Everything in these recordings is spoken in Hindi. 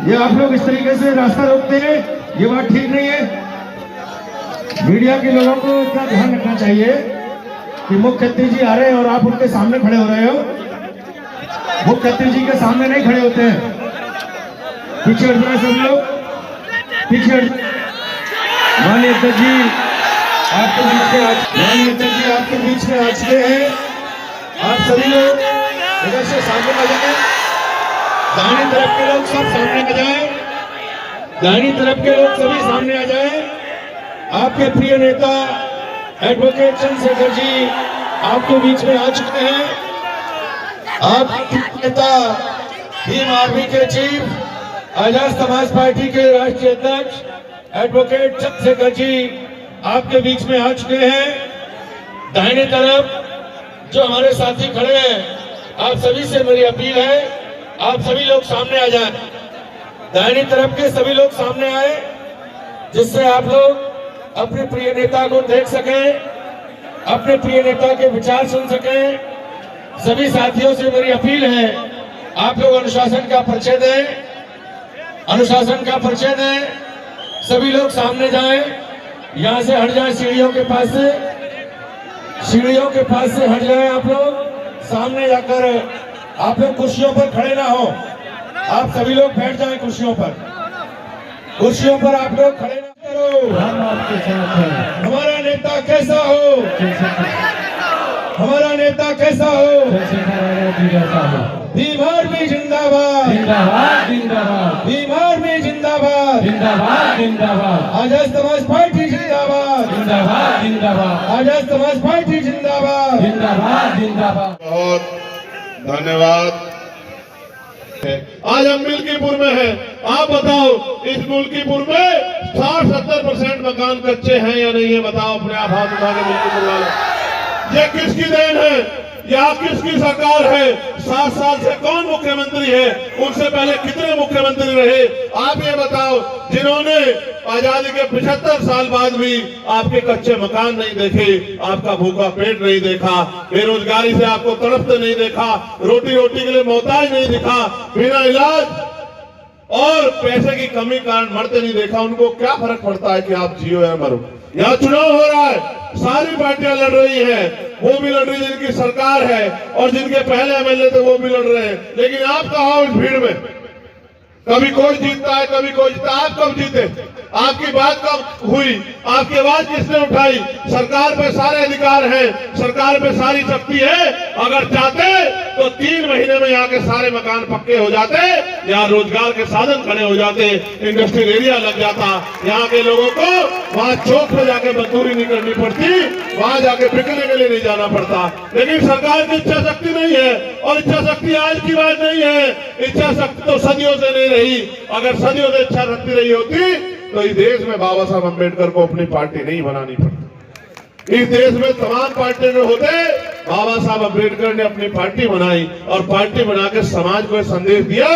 ये आप लोग इस तरीके से रास्ता रोकते हैं, ये बात ठीक नहीं है। मीडिया के लोगों को इतना ध्यान रखना चाहिए कि मुख्यमंत्री जी आ रहे हैं और आप उनके सामने खड़े हो रहे हो। मुख्यमंत्री जी के सामने नहीं खड़े होते हैं, पीछे हट जाए सब लोग, पीछे हट। माननीय अध्यक्ष जी आपके बीच में माननीय अध्यक्ष जी आपके बीच में आ चुके हैं। आप सभी लोग इधर से सामने आ जाए, दाहिनी तरफ के लोग सब सामने आ जाए, दाहिनी तरफ के लोग सभी सामने आ जाए। आपके प्रिय नेता एडवोकेट चंद्रशेखर जी आपके बीच में आ चुके हैं। आपके नेता भीम आर्मी के चीफ आजाद समाज पार्टी के राष्ट्रीय अध्यक्ष एडवोकेट चंद्रशेखर जी आपके बीच में आ चुके हैं। दाहिने तरफ जो हमारे साथी खड़े हैं, आप सभी से मेरी अपील है, आप सभी लोग सामने आ जाएं। दाहिनी तरफ के सभी लोग सामने आए, जिससे आप लोग अपने प्रिय नेता को देख सकें, अपने प्रिय नेता के विचार सुन सकें। सभी साथियों से मेरी अपील है, आप लोग अनुशासन का परिचय दें, अनुशासन का परिचय दें। सभी लोग सामने जाएं, यहाँ से हट जाएं, सीढ़ियों के पास से, सीढ़ियों के पास से हट जाएं। आप लोग सामने जाकर, आप लोग कुर्सियों पर खड़े ना हो, आप सभी लोग बैठ जाएं कुर्सियों पर, कुर्सियों पर आप लोग खड़े ना करो। हम आपके साथ हैं। हमारा नेता कैसा हो, हमारा नेता कैसा हो, भीम आर्मी जिंदाबाद, जिंदाबाद जिंदाबाद, भीम आर्मी जिंदाबाद, जिंदाबाद जिंदाबाद, आजाद समाज पार्टी जिंदाबाद, जिंदाबाद जिंदाबाद, आजाद समाज पार्टी जिंदाबाद, जिंदाबाद जिंदाबाद। बहुत धन्यवाद। आज हम मिल्कीपुर में हैं। आप बताओ, इस मिल्कीपुर में 60-70% मकान कच्चे हैं या नहीं है? बताओ अपने आप हाथ उठा के मिल्कीपुर वाले। ये किसकी देन है? या किसकी सरकार है? 7 साल से कौन मुख्यमंत्री है? उनसे पहले कितने मुख्यमंत्री रहे? आप ये बताओ, जिन्होंने आजादी के 75 साल बाद भी आपके कच्चे मकान नहीं देखे, आपका भूखा पेट नहीं देखा, बेरोजगारी से आपको तड़पते नहीं देखा, रोटी रोटी के लिए मोहताज नहीं दिखा, बिना इलाज और पैसे की कमी कारण मरते नहीं देखा, उनको क्या फर्क पड़ता है कि आप जियो या मरो? यहाँ चुनाव हो रहा है, सारी पार्टियां लड़ रही हैं, वो भी लड़ रही है जिनकी सरकार है, और जिनके पहले एमएलए थे वो भी लड़ रहे हैं। लेकिन आप कहाँ हो इस भीड़ में? कभी कोई जीतता है, कभी कोई जीतता। आप कब जीते? आपकी बात कब हुई? आपकी आवाज किसने उठाई? सरकार पे सारे अधिकार हैं, सरकार पे सारी शक्ति है। अगर चाहते तो 3 महीने में यहाँ के सारे मकान पक्के हो जाते, यहाँ रोजगार के साधन खड़े हो जाते, इंडस्ट्रियल एरिया लग जाता, यहाँ के लोगों को वहाँ चौक पे जाके मजदूरी नहीं करनी पड़ती, वहाँ जाके बिकने के लिए नहीं जाना पड़ता। लेकिन सरकार की इच्छा शक्ति नहीं है, और इच्छा शक्ति आज की बात नहीं है, इच्छा शक्ति तो सदियों से नहीं रही। अगर सदियों से इच्छा शक्ति रही होती तो इस देश में बाबा साहब अम्बेडकर को अपनी पार्टी नहीं बनानी पड़ती। इस देश में तमाम पार्टियां जो होते, बाबा साहब अम्बेडकर ने अपनी पार्टी बनाई, और पार्टी बना के समाज को संदेश दिया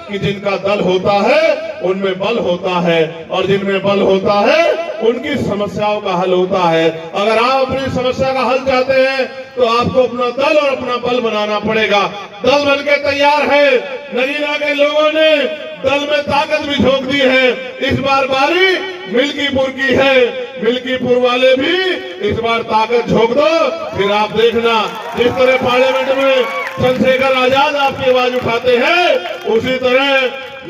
कि जिनका दल होता है उनमें बल होता है, और जिनमें बल होता है उनकी समस्याओं का हल होता है। अगर आप अपनी समस्या का हल चाहते हैं तो आपको अपना दल और अपना बल बनाना पड़ेगा। दल बनके तैयार है, नगीना के लोगों ने दल में ताकत भी झोंक दी है। इस बार बारी मिल्कीपुर की है, मिल्कीपुर वाले भी इस बार ताकत झोंक दो, फिर आप देखना जिस तरह पार्लियामेंट में चंद्रशेखर आजाद आपकी आवाज उठाते हैं, उसी तरह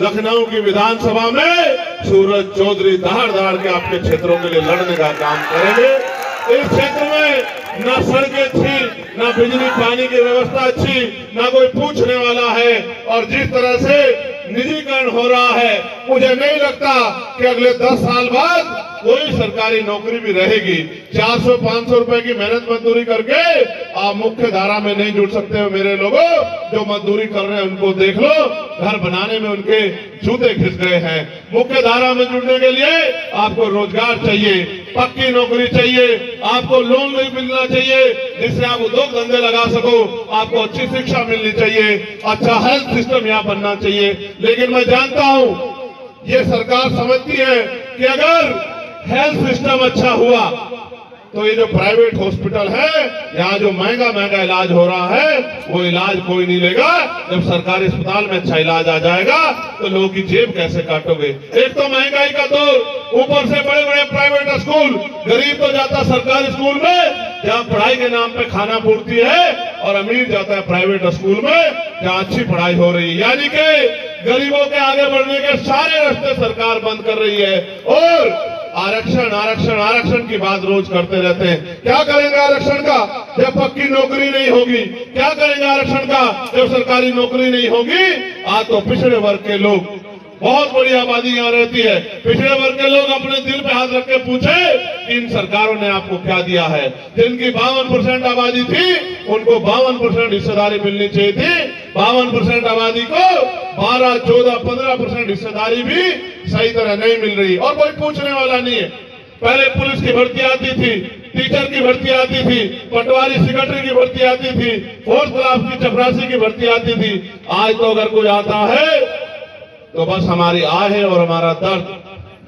लखनऊ की विधानसभा में सूरज चौधरी दहाड़ दहाड़ के आपके क्षेत्रों के लिए लड़ने का काम करेंगे। इस क्षेत्र में ना सड़कें अच्छी, ना बिजली पानी की व्यवस्था अच्छी, ना कोई पूछने वाला है, और जिस तरह से निजीकरण हो रहा है, मुझे नहीं लगता कि अगले 10 साल बाद कोई सरकारी नौकरी भी रहेगी। 400-500 रुपए की मेहनत मजदूरी करके आप मुख्य धारा में नहीं जुड़ सकते हो। मेरे लोगों, जो मजदूरी कर रहे हैं उनको देख लो, घर बनाने में उनके जूते घिस गए हैं। मुख्य धारा में जुड़ने के लिए आपको रोजगार चाहिए, पक्की नौकरी चाहिए, आपको लोन नहीं मिलना चाहिए जिससे आप उद्योग धंधे लगा सको, आपको अच्छी शिक्षा मिलनी चाहिए, अच्छा हेल्थ सिस्टम यहाँ बनना चाहिए। लेकिन मैं जानता हूँ ये सरकार समझती है कि अगर हेल्थ सिस्टम अच्छा हुआ, तो ये जो प्राइवेट हॉस्पिटल है, यहाँ जो महंगा महंगा इलाज हो रहा है, वो इलाज कोई नहीं लेगा। जब सरकारी अस्पताल में अच्छा इलाज आ जाएगा तो लोगों की जेब कैसे काटोगे? एक तो महंगाई का दौर, ऊपर से बड़े बड़े प्राइवेट स्कूल, गरीब तो जाता सरकारी स्कूल में जहाँ पढ़ाई के नाम पे खाना पूर्ति है, और अमीर जाता है प्राइवेट स्कूल में जहाँ अच्छी पढ़ाई हो रही है। यानी कि गरीबों के आगे बढ़ने के सारे रास्ते सरकार बंद कर रही है, और आरक्षण आरक्षण आरक्षण की बात रोज करते रहते हैं। क्या करेंगे आरक्षण का जब पक्की नौकरी नहीं होगी? क्या करेंगे आरक्षण का जब सरकारी नौकरी नहीं होगी? आज तो पिछड़े वर्ग के लोग, बहुत बड़ी आबादी यहाँ रहती है, पिछड़े वर्ग के लोग अपने दिल पे हाथ रख के पूछे कि इन सरकारों ने आपको क्या दिया है? जिनकी 52% आबादी थी उनको 52% हिस्सेदारी मिलनी चाहिए थी। 52% आबादी को 12, 14, 15% हिस्सेदारी भी सही तरह नहीं मिल रही, और कोई पूछने वाला नहीं है। पहले पुलिस की भर्ती आती थी, टीचर की भर्ती आती थी, पटवारी सेक्रेटरी की भर्ती आती थी, फोर्थ क्लास की चपरासी की भर्ती आती थी। आज तो अगर कोई आता है तो बस हमारी आहे और हमारा दर्द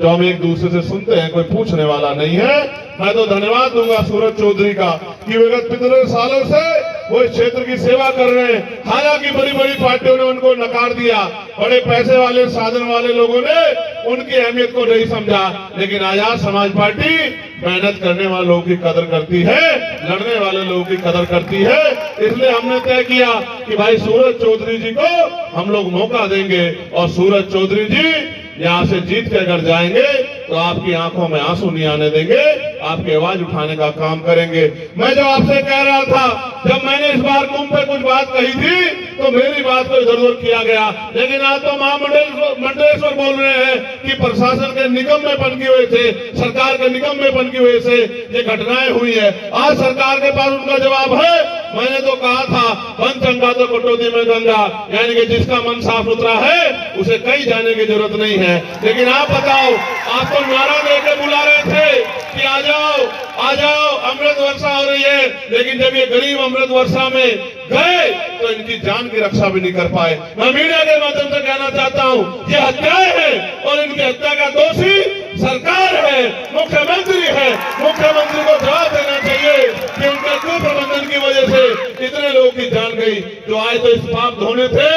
जो हम एक दूसरे से सुनते हैं, कोई पूछने वाला नहीं है। मैं तो धन्यवाद दूंगा सूरज चौधरी का कि विगत 15 सालों से वो इस क्षेत्र की सेवा कर रहे हैं। हालांकि बड़ी बड़ी पार्टियों ने उनको नकार दिया, बड़े पैसे वाले साधन वाले लोगों ने उनकी अहमियत को नहीं समझा, लेकिन आजाद समाज पार्टी मेहनत करने वाले लोगों की कदर करती है, लड़ने वाले लोगों की कदर करती है। इसलिए हमने तय किया कि भाई सूरज चौधरी जी को हम लोग मौका देंगे, और सूरज चौधरी जी यहाँ से जीत के अगर जाएंगे तो आपकी आंखों में आंसू नहीं आने देंगे, आपकी आवाज उठाने का काम करेंगे। मैं जो आपसे कह रहा था, जब मैंने इस बार कुंभ पे कुछ बात कही थी तो मेरी बात को इधर उधर किया गया, लेकिन आज तो महामंडलेश्वर बोल रहे हैं कि प्रशासन के निकम्मेपन की वजह से, सरकार के निकम्मेपन की वजह से ये घटनाएं हुई है। आज सरकार के पास उनका जवाब है। मैंने तो कहा था, बन चंगा तो कटौती में गंगा, यानी कि जिसका मन साफ सुथरा है उसे कहीं जाने की जरूरत नहीं है। लेकिन आप बताओ, आप तो नारा देकर बुला रहे थे कि आ जाओ आ जाओ, अमृत वर्षा हो रही है, लेकिन जब ये गरीब अमृत वर्षा में गए तो इनकी जान की रक्षा भी नहीं कर पाए। मैं मीडिया के माध्यम से कहना चाहता हूँ, ये हत्याएं हैं और इनकी हत्या का दोषी सरकार है, मुख्यमंत्री है। मुख्यमंत्री को जवाब देना चाहिए कि उनके कुप्रबंधन की वजह से इतने लोगों की जान गई जो आए तो इस पाप धोने थे,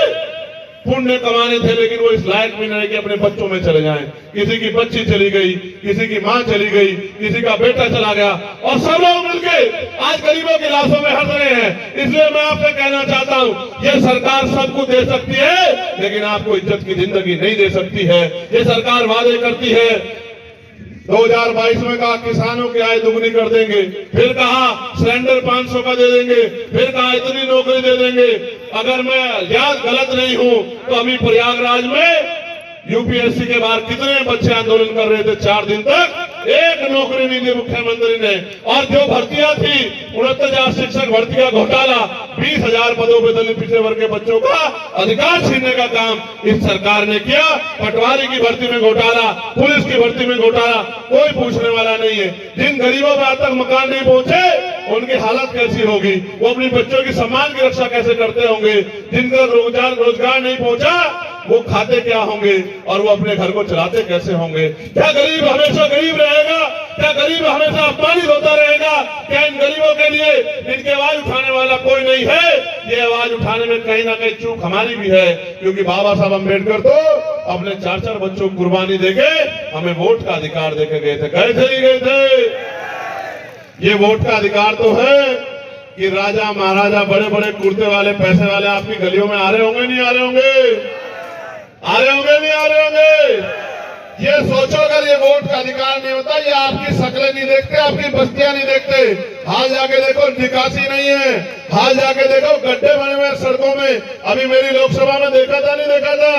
पुण्य कमाने थे, लेकिन वो इस लायक भी नहीं कि अपने बच्चों में चले जाएं। किसी की बच्ची चली गई, किसी की मां चली गई, किसी का बेटा चला गया, और सब लोग मिलके आज गरीबों की लाशों में हंस रहे हैं। इसलिए मैं आपसे कहना चाहता हूं, ये सरकार सबको दे सकती है, लेकिन आपको इज्जत की जिंदगी नहीं दे सकती है। ये सरकार वादे करती है, 2022 में कहा किसानों की आय दुगनी कर देंगे, फिर कहा सिलेंडर 500 का दे देंगे, फिर कहा इतनी नौकरी दे देंगे। अगर मैं याद गलत नहीं हूं तो अभी प्रयागराज में यूपीएससी के बाहर कितने बच्चे आंदोलन कर रहे थे 4 दिन तक, एक नौकरी नहीं दी मुख्यमंत्री ने। और जो भर्तियां थी, 69,000 शिक्षक भर्ती का घोटाला, 20,000 पदों पर दलित पिछड़े वर्ग के बच्चों का अधिकार छीनने का काम इस सरकार ने किया। पटवारी की भर्ती में घोटाला, पुलिस की भर्ती में घोटाला, कोई पूछने वाला नहीं है। जिन गरीबों को आज तक मकान नहीं पहुंचे उनकी हालत कैसी होगी, वो अपनी बच्चों की सम्मान की रक्षा कैसे करते होंगे। जिनका रोजगार नहीं पहुंचा वो खाते क्या होंगे और वो अपने घर को चलाते कैसे होंगे। क्या गरीब हमेशा गरीब रहेगा? क्या गरीब हमेशा अपमानित होता रहेगा? क्या इन गरीबों के लिए इनकी आवाज उठाने वाला कोई नहीं है? ये आवाज उठाने में कहीं ना कहीं चूक हमारी भी है, क्योंकि बाबा साहब अम्बेडकर तो अपने 4-4 बच्चों को कुर्बानी देके हमें वोट का अधिकार देके गए थे। गए थे। ये वोट का अधिकार तो है कि राजा महाराजा बड़े बड़े कुर्ते वाले पैसे वाले आपकी गलियों में आ रहे होंगे, नहीं आ रहे होंगे? आ रहे होंगे, नहीं आ रहे होंगे? ये सोचो, अगर ये वोट का अधिकार नहीं होता, ये आपकी शक्लें नहीं देखते, आपकी बस्तियां नहीं देखते। हाल जाके देखो, निकासी नहीं है। हाल जाके देखो, गड्ढे बने हुए सड़कों में। अभी मेरी लोकसभा में देखा था, नहीं देखा था?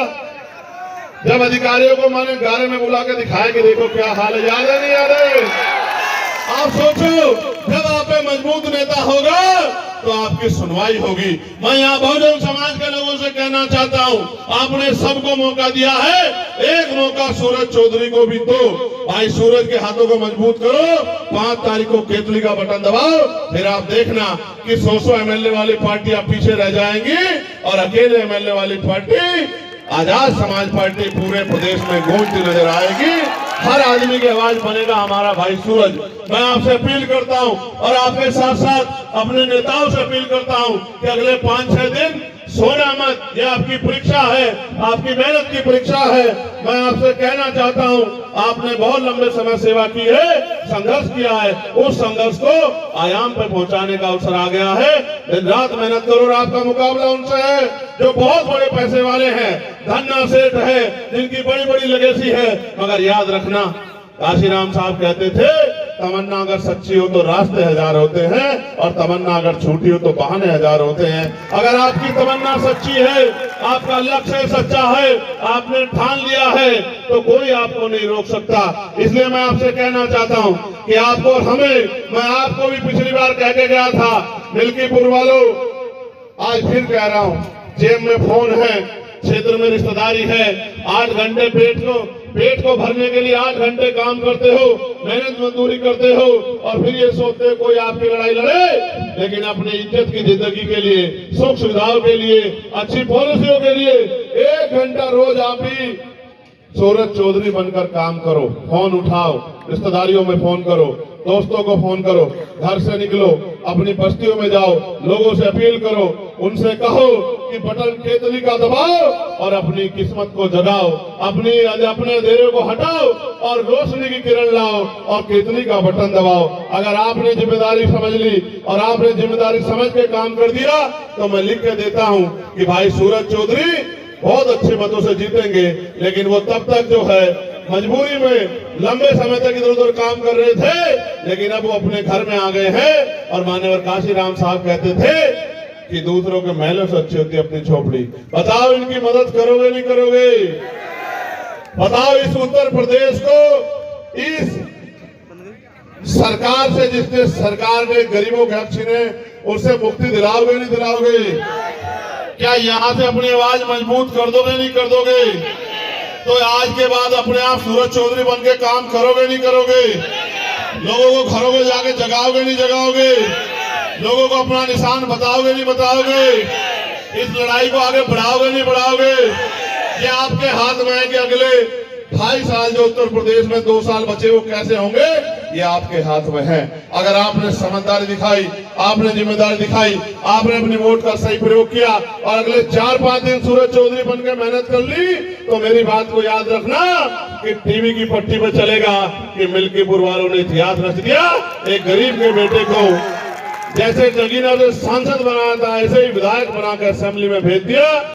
जब अधिकारियों को मैंने गारे में बुला के दिखाया कि देखो क्या हाल है, याद है नहीं याद है? आप सोचो, जब आप पे मजबूत नेता होगा तो आपकी सुनवाई होगी। मैं यहाँ बहुजन समाज के लोगों से कहना चाहता हूँ, आपने सबको मौका दिया है, एक मौका सूरज चौधरी को भी दो। भाई सूरज के हाथों को मजबूत करो, 5 तारीख को केतली का बटन दबाओ, फिर आप देखना कि 100 एमएलए वाली पार्टियां पीछे रह जाएंगी और अकेले एमएलए वाली पार्टी आजाद समाज पार्टी पूरे प्रदेश में गूंजती नजर आएगी। हर आदमी की आवाज बनेगा हमारा भाई सूरज। मैं आपसे अपील करता हूं और आपके साथ साथ अपने नेताओं से अपील करता हूं कि अगले 5-6 दिन सोना मत, यह आपकी परीक्षा है, आपकी मेहनत की परीक्षा है। मैं आपसे कहना चाहता हूं, आपने बहुत लंबे समय सेवा की है, संघर्ष किया है, उस संघर्ष को आयाम पर पहुंचाने का अवसर आ गया है। दिन रात मेहनत करो और आपका मुकाबला उनसे है जो बहुत बड़े पैसे वाले हैं, धन्ना सेठ है, जिनकी बड़ी बड़ी लेगेसी है। मगर याद रखना, काशीराम साहब कहते थे, तमन्ना अगर सच्ची हो तो रास्ते हजार होते हैं और तमन्ना अगर झूठी हो तो बहाने हजार होते हैं। अगर आपकी तमन्ना सच्ची है, आपका लक्ष्य सच्चा है, आपने ठान लिया है, तो कोई आपको नहीं रोक सकता। इसलिए मैं आपसे कहना चाहता हूं कि आपको और हमें, मैं आपको भी पिछली बार कह के गया था, मिल्कीपुर वालों, आज फिर कह रहा हूं, जेब में फोन है, क्षेत्र में रिश्तेदारी है, 8 घंटे पेट को भरने के लिए 8 घंटे काम करते हो, मेहनत मजदूरी करते हो और फिर ये सोचते हो कोई आपकी लड़ाई लड़े। लेकिन अपनी इज्जत की जिंदगी के लिए, सुख सुविधाओं के लिए, अच्छी पॉलिसियों के लिए 1 घंटा रोज आप ही सूरज चौधरी बनकर काम करो। फोन उठाओ, रिश्तेदारियों में फोन करो, दोस्तों को फोन करो, घर से निकलो, अपनी बस्तियों में जाओ, लोगों से अपील करो, उनसे कहो कि बटन केतली का दबाओ और अपनी किस्मत को जगाओ, अपने अंधेरे को हटाओ और रोशनी की किरण लाओ और केतली का बटन दबाओ। अगर आपने जिम्मेदारी समझ ली और आपने जिम्मेदारी समझ के काम कर दिया तो मैं लिख के देता हूं कि भाई सूरज चौधरी बहुत अच्छे मतों से जीतेंगे। लेकिन वो तब तक जो है मजबूरी में लंबे समय तक इधर उधर काम कर रहे थे, लेकिन अब वो अपने घर में आ गए हैं। और मान्यवर काशीराम साहब कहते थे कि दूसरों के महलों से अच्छी होती है अपनी झोपड़ी। बताओ इनकी मदद करोगे नहीं करोगे? बताओ इस उत्तर प्रदेश को, इस सरकार से, जिसने सरकार ने गरीबों के हक छीने, उससे मुक्ति दिलाओगे नहीं दिलाओगे? क्या यहाँ से अपनी आवाज मजबूत कर दोगे नहीं कर दोगे? तो आज के बाद अपने आप सूरज चौधरी बन के काम करोगे नहीं करोगे? लोगों को घरों में जाके जगाओगे नहीं जगाओगे? लोगों को अपना निशान बताओगे नहीं बताओगे? इस लड़ाई को आगे बढ़ाओगे नहीं बढ़ाओगे? ये आपके हाथ में है कि अगले 2.5 साल जो उत्तर प्रदेश में 2 साल बचे वो कैसे होंगे, ये आपके हाथ में है। अगर आपने समझदारी दिखाई, आपने जिम्मेदारी दिखाई, आपने अपनी वोट का सही प्रयोग किया और अगले 4-5 दिन सूरज चौधरी बनकर मेहनत कर ली, तो मेरी बात को याद रखना कि टीवी की पट्टी पे चलेगा कि मिल्कीपुर वालों ने इतिहास रच दिया। एक गरीब के बेटे को जैसे नगीना ने सांसद बनाया था, ऐसे ही विधायक बनाकर असेंबली में भेज दिया।